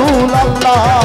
রসুল আল্লাহ।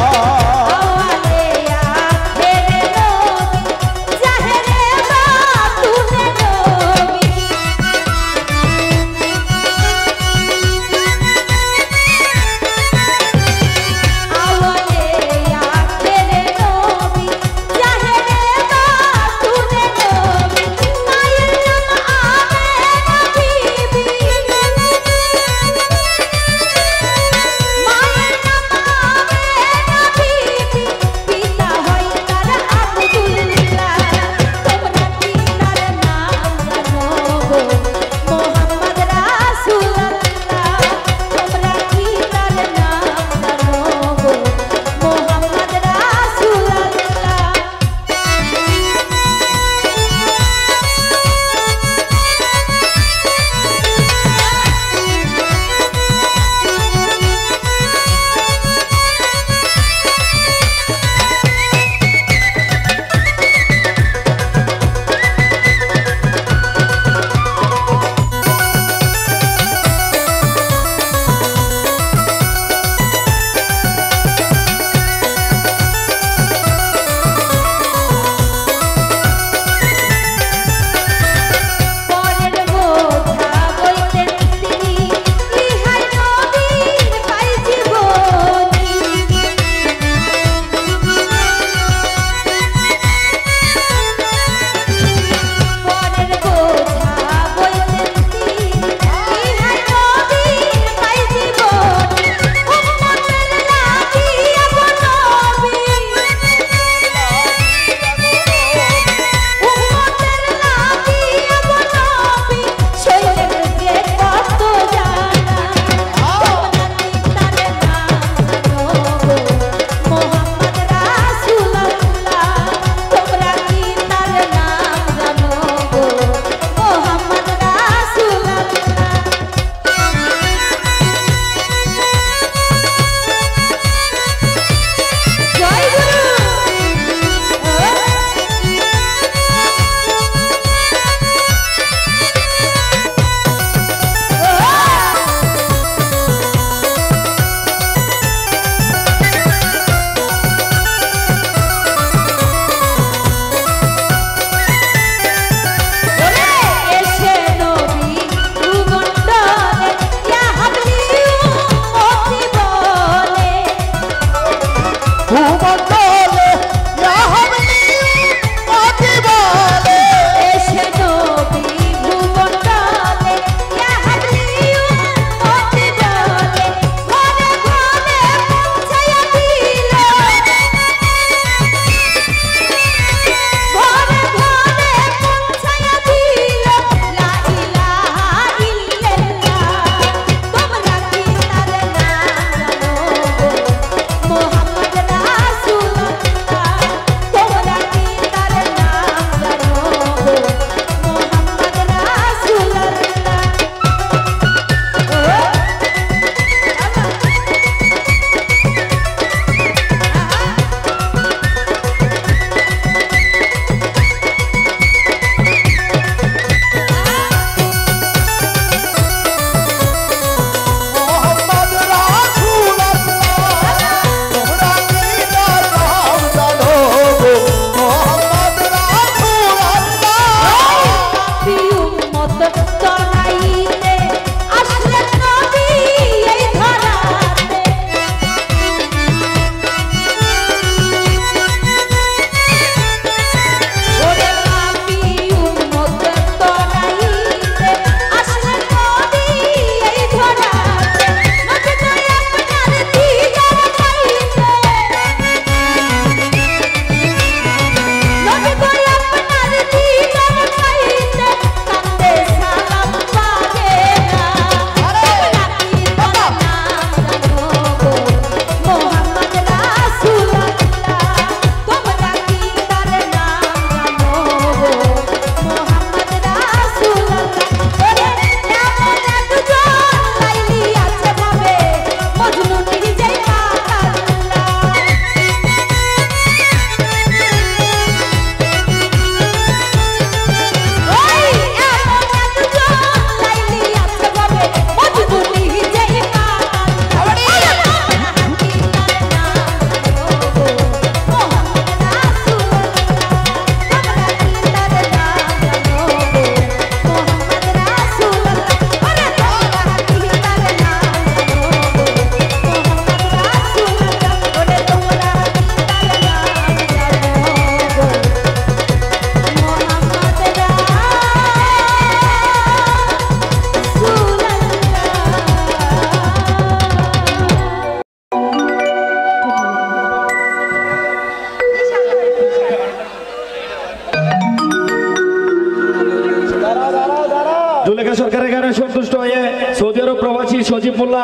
সজীব মোল্লা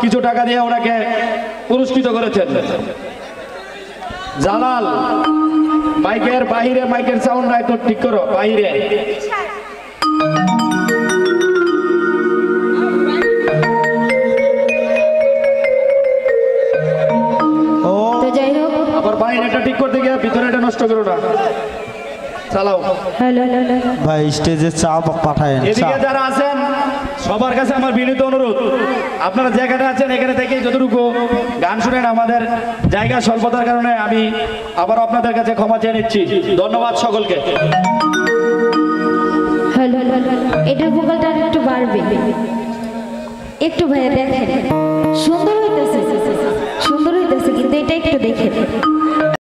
কিছু টাকা দিয়ে ওনাকে পুরস্কৃত করেছেন। জালাল মাইকের বাইরে, মাইকের সাউন্ড একটু ঠিক করো, বাইরে। তো যাই হোক, আবার বাইরে এটা ঠিক করতে গিয়ে ভিতরে এটা নষ্ট করো না, চালাও। হ্যালো ভাই স্টেজে চা পাঠায়েন। এদিকে যারা আছেন সবার কাছে আমার বিনীত অনুরোধ, আপনারা জায়গাটা আছেন এখানে থেকে যতটুকু গান শুনেন, আমাদের জায়গা স্বল্পতার কারণে আমি আবার আপনাদের কাছে ক্ষমা চেয়ে নিচ্ছি। ধন্যবাদ সকলকে। হ্যালো, এটার ভোকালটা একটু বাড়বে একটু, ভাইয়া দেখেন সুন্দর হইতেছে, সুন্দর হইতেছে, কিন্তু এটা একটু দেখেন।